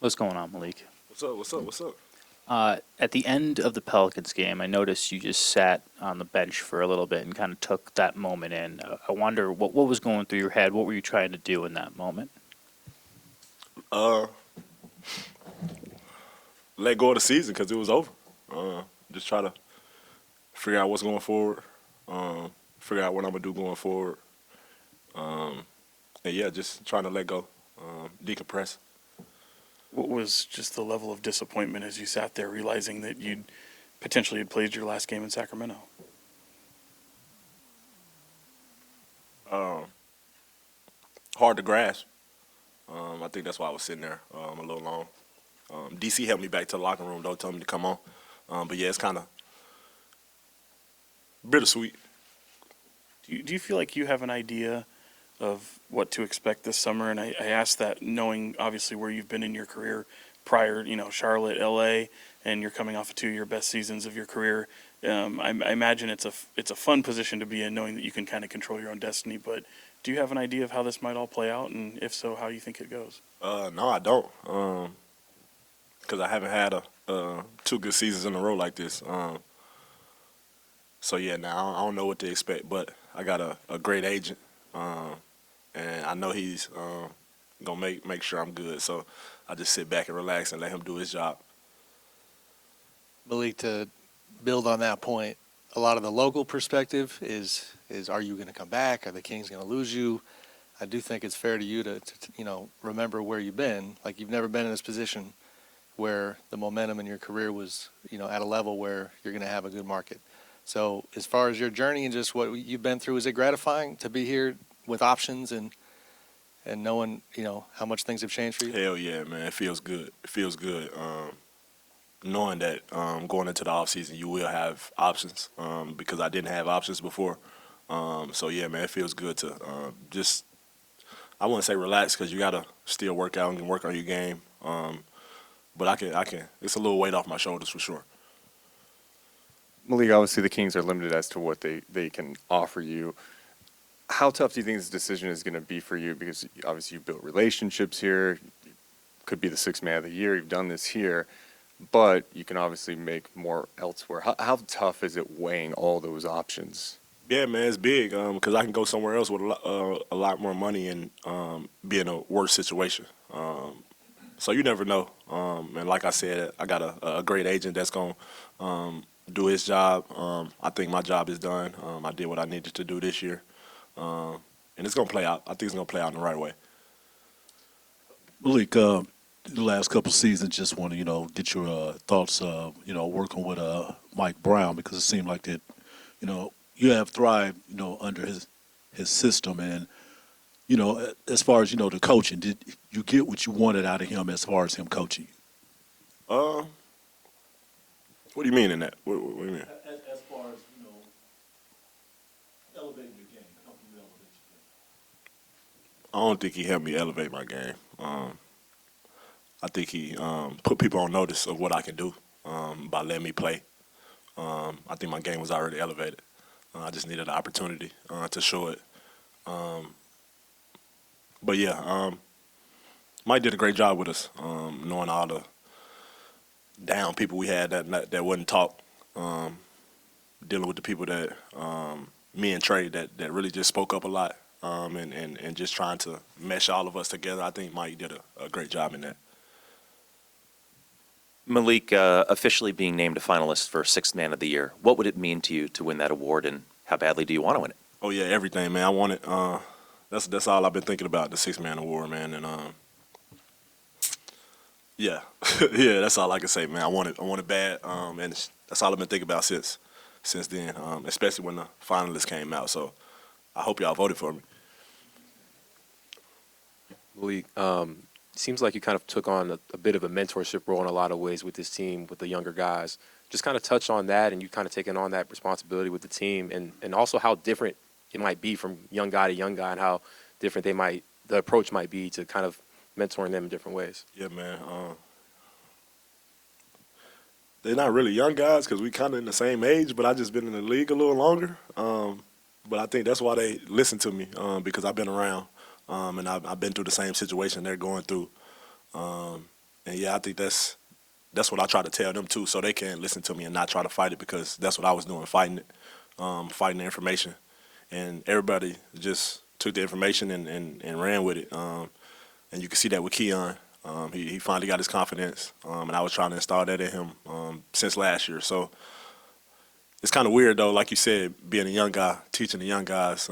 What's going on, Malik? What's up? What's up? What's up? At the end of the Pelicans game, I noticed you just sat on the bench for a little bit and kind of took that moment in. I wonder what was going through your head. What were you trying to do in that moment? Uh, Let go of the season because it was over. Just try to figure out what's going forward. Figure out what I'm gonna do going forward. And yeah, just trying to let go, decompress. What was just the level of disappointment as you sat there realizing that you'd potentially had played your last game in Sacramento? Um, Hard to grasp. I think that's why I was sitting there a little long. DC helped me back to the locker room though, told me to come on. But yeah, it's kind of bittersweet. Do you feel like you have an idea of what to expect this summer? And I ask that knowing obviously where you've been in your career prior, Charlotte, LA, and you're coming off of two of your best seasons of your career. I imagine it's a fun position to be in, knowing that you can kind of control your own destiny. But do you have an idea of how this might all play out, and if so, how you think it goes? No, I don't, because I haven't had two good seasons in a row like this. So yeah, now I don't know what to expect, but I got a great agent, and I know he's gonna make sure I'm good. So I just sit back and relax and let him do his job. Malik, to build on that point, a lot of the local perspective is are you going to come back? Are the Kings going to lose you? I do think it's fair to you to remember where you've been. Like, you've never been in this position where the momentum in your career was at a level where you're going to have a good market. So as far as your journey and just what you've been through, is it gratifying to be here with options and knowing how much things have changed for you? Hell yeah, man, it feels good. It feels good. Knowing that going into the off season you will have options, because I didn't have options before. So yeah, man, it feels good to just, I wouldn't say relax because you gotta still work out and work on your game. But I can. It's a little weight off my shoulders for sure. Malik, obviously the Kings are limited as to what they can offer you. How tough do you think this decision is going to be for you? Because obviously you've built relationships here. You could be the sixth man of the year. You've done this here. But you can obviously make more elsewhere. How tough is it weighing all those options? Yeah, man, it's big because I can go somewhere else with a lot more money and be in a worse situation. So you never know. And like I said, I got a great agent that's going to do his job. I think my job is done. I did what I needed to do this year. And it's going to play out. I think it's going to play out in the right way. Malik, the last couple seasons, just want to get your thoughts. Working with Mike Brown, because it seemed like that you have thrived under his system, and as far as the coaching, did you get what you wanted out of him as far as him coaching you? What do you mean in that? What do you mean? As far as elevating your game, helping you elevate your game. I don't think he helped me elevate my game. I think he put people on notice of what I can do by letting me play. I think my game was already elevated. I just needed an opportunity to show it. But yeah, Mike did a great job with us, knowing all the down people we had that wouldn't talk, dealing with the people that me and Trey that really just spoke up a lot, and just trying to mesh all of us together. I think Mike did a great job in that. Malik, officially being named a finalist for Sixth Man of the Year, what would it mean to you to win that award, and how badly do you want to win it? Oh yeah, everything, man. I want it. That's all I've been thinking about, the Sixth Man Award, man. And yeah, yeah, that's all I can say, man. I want it bad. And that's all I've been thinking about since then, especially when the finalists came out. So I hope y'all voted for me. Malik, seems like you kind of took on a bit of a mentorship role in a lot of ways with this team, with the younger guys. Just kind of touch on that, and you kind of taking on that responsibility with the team, and also how different it might be from young guy to young guy, and how different the approach might be to kind of mentoring them in different ways. Yeah, man. They're not really young guys because we kind of in the same age, but I just been in the league a little longer. But I think that's why they listen to me, because I've been around. And I've been through the same situation they're going through. And yeah, I think that's what I try to tell them too, so they can listen to me and not try to fight it, because that's what I was doing, fighting it, fighting the information, and everybody just took the information and ran with it. And you can see that with Keon. He finally got his confidence, and I was trying to install that in him since last year. So it's kind of weird though, like you said, being a young guy, teaching the young guys.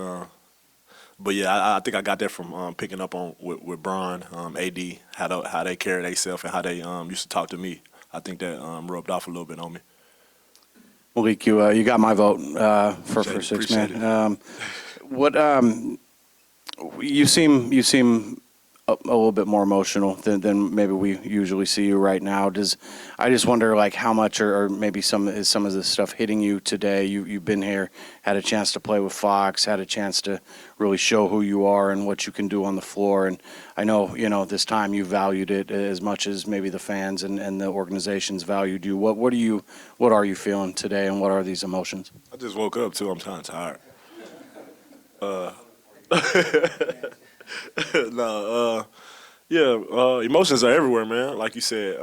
But yeah, I think I got that from picking up on with Bron, AD, how they carry themselves and how they used to talk to me. I think that rubbed off a little bit on me. Malik, you got my vote for Appreciate Sixman. What you seem a little bit more emotional than maybe we usually see you right now. I just wonder, like, how much or maybe some of this stuff hitting you today? You've been here, had a chance to play with Fox, had a chance to really show who you are and what you can do on the floor. And I know, this time you valued it as much as maybe the fans and the organizations valued you. What are you feeling today, and what are these emotions? I just woke up too. I'm kind of tired. Emotions are everywhere, man. Like you said,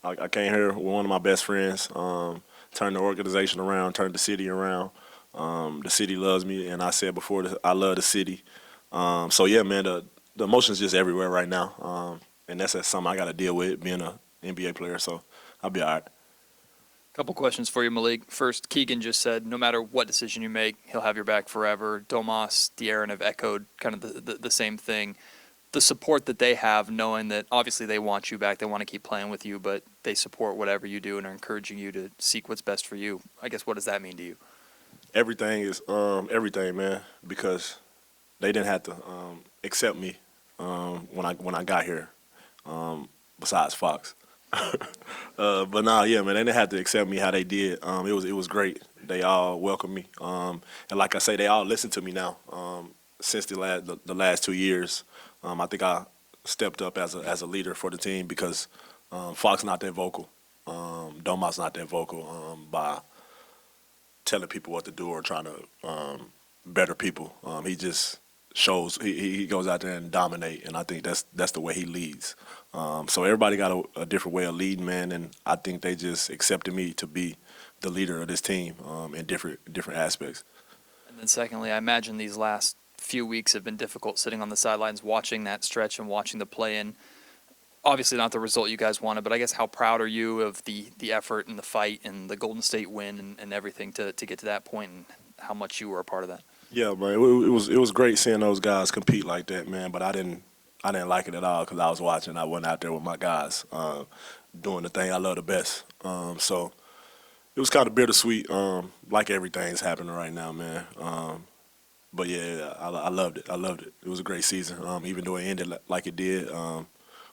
I came here with one of my best friends, turned the organization around, turned the city around. The city loves me, and I said before, I love the city. So yeah, man, the emotions just everywhere right now, and that's something I got to deal with being an NBA player. So I'll be all right. Couple questions for you, Malik. First, Keegan just said no matter what decision you make, he'll have your back forever. Domas, De'Aaron have echoed kind of the same thing. The support that they have, knowing that obviously they want you back, they want to keep playing with you, but they support whatever you do and are encouraging you to seek what's best for you. I guess, what does that mean to you? Everything is everything, man, because they didn't have to accept me when I got here, besides Fox. But nah, yeah, man, they didn't have to accept me how they did. It was great. They all welcomed me, and like I say, they all listen to me now. Since the last 2 years, I think I stepped up as a leader for the team, because Fox not that vocal, Domas not that vocal by telling people what to do or trying to better people. He just shows he goes out there and dominate, and I think that's the way he leads. So everybody got a different way of leading, man, and I think they just accepted me to be the leader of this team in different aspects. And then secondly, I imagine these last few weeks have been difficult, sitting on the sidelines, watching that stretch and watching the play-in. Obviously not the result you guys wanted, but I guess how proud are you of the effort and the fight and the Golden State win and everything to get to that point, and how much you were a part of that? Yeah, man, it was great seeing those guys compete like that, man. But I didn't like it at all, because I was watching. I wasn't out there with my guys doing the thing I love the best. So it was kind of bittersweet, like everything's happening right now, man. But yeah, I loved it. I loved it. It was a great season. Even though it ended like it did,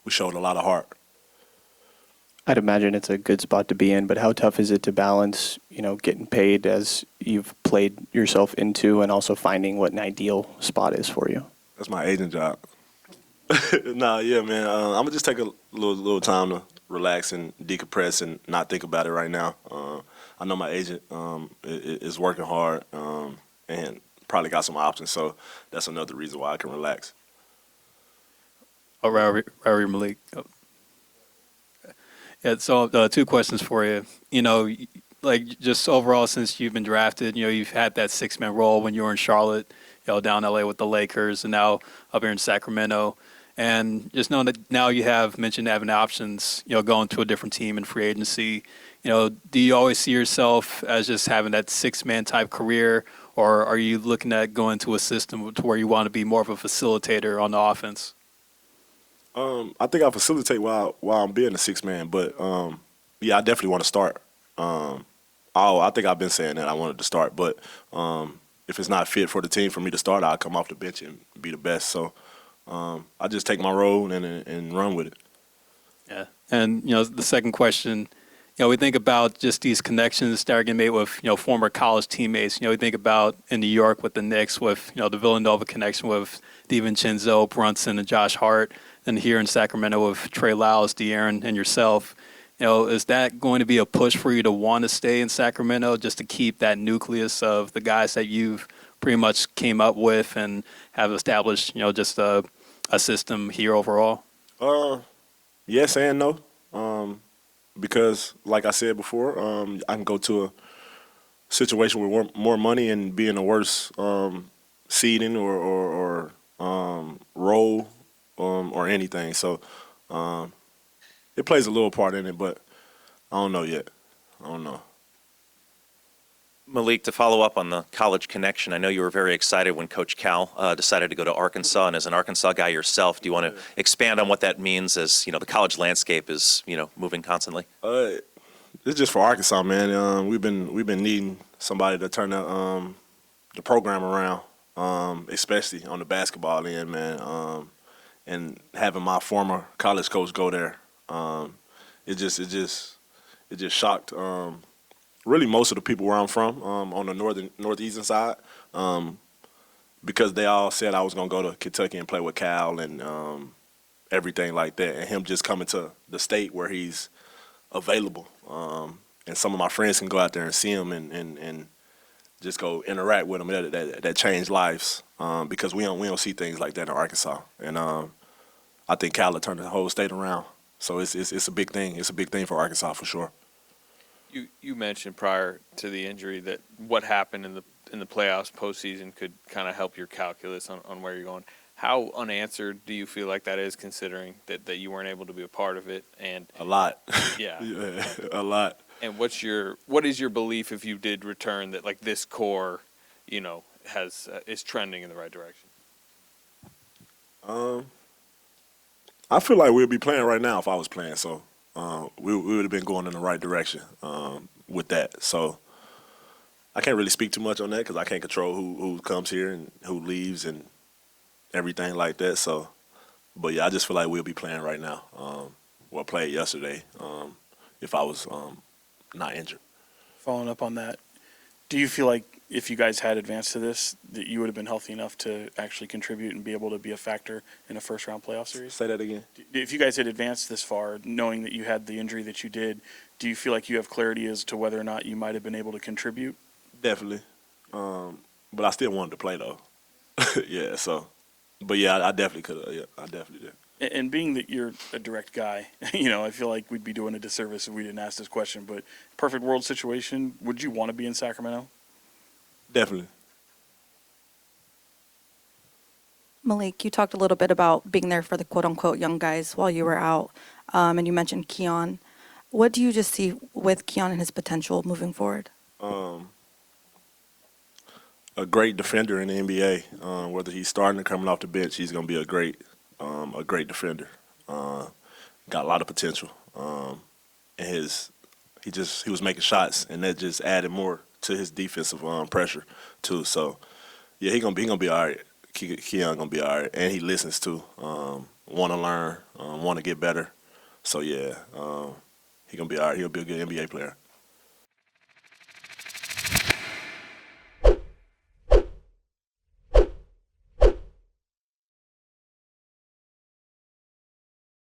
we showed a lot of heart. I'd imagine it's a good spot to be in, but how tough is it to balance, getting paid as you've played yourself into, and also finding what an ideal spot is for you? That's my agent job. Nah, yeah, man. I'm gonna just take a little time to relax and decompress and not think about it right now. I know my agent is working hard and probably got some options, so that's another reason why I can relax. Rauri Malik. Yeah, so 2 questions for you. Like, just overall, since you've been drafted, you've had that six-man role when you were in Charlotte, down LA with the Lakers, and now up here in Sacramento. And just knowing that now you have mentioned having options, going to a different team in free agency, do you always see yourself as just having that six-man type career, or are you looking at going to a system to where you want to be more of a facilitator on the offense? I think I facilitate while I'm being a six-man, but yeah, I definitely want to start. I think I've been saying that I wanted to start, but if it's not fit for the team for me to start, I'll come off the bench and be the best. So I just take my role and run with it. Yeah, and the second question, we think about just these connections that are getting made with former college teammates. We think about in New York with the Knicks, with the Villanova connection with DiVincenzo, Brunson, and Josh Hart. And here in Sacramento with Trey Lyles, De'Aaron, and yourself, is that going to be a push for you to want to stay in Sacramento, just to keep that nucleus of the guys that you've pretty much came up with and have established, just a system here overall? Yes and no. Because, like I said before, I can go to a situation with more money and be in a worse seeding or role or anything. So it plays a little part in it, but I don't know yet. I don't know. Malik, to follow up on the college connection, I know you were very excited when Coach Cal decided to go to Arkansas, and as an Arkansas guy yourself, do you want to expand on what that means as, the college landscape is, moving constantly? It's just for Arkansas, man. We've been needing somebody to turn the program around, especially on the basketball end, man. And having my former college coach go there, it just shocked. Really, most of the people where I'm from, on the northeastern side, because they all said I was gonna go to Kentucky and play with Cal and everything like that, and him just coming to the state where he's available, and some of my friends can go out there and see him and just go interact with him. That changed lives, because we don't see things like that in Arkansas, and I think Cal turned the whole state around. So it's a big thing. It's a big thing for Arkansas for sure. You mentioned prior to the injury that what happened in the playoffs postseason could kind of help your calculus on where you're going. How unanswered do you feel like that is, considering that you weren't able to be a part of it? And A lot. yeah, Yeah, a lot. and what is your belief if you did return, that like this core, has is trending in the right direction? I feel like we'd be playing right now if I was playing. So we would have been going in the right direction with that. So I can't really speak too much on that because I can't control who comes here and who leaves and everything like that. So, but yeah, I just feel like we'll be playing right now. Well, played yesterday if I was not injured. Following up on that, do you feel like if you guys had advanced to this, that you would have been healthy enough to actually contribute and be able to be a factor in a first-round playoff series? Say that again. If you guys had advanced this far, knowing that you had the injury that you did, do you feel like you have clarity as to whether or not you might have been able to contribute? Definitely. But I still wanted to play though. Yeah. So, but yeah, I definitely could have. Yeah, I definitely did. And being that you're a direct guy, I feel like we'd be doing a disservice if we didn't ask this question. But perfect world situation, would you want to be in Sacramento? Definitely. Malik, you talked a little bit about being there for the quote-unquote young guys while you were out, and you mentioned Keon. What do you just see with Keon and his potential moving forward? A great defender in the NBA. Whether he's starting or coming off the bench, he's going to be a great defender. Got a lot of potential. And he was making shots, and that just added more to his defensive pressure too. So yeah, he gonna be all right. Keon gonna be all right, and he listens too. Want to learn, want to get better. So yeah, he gonna be all right. He'll be a good NBA player.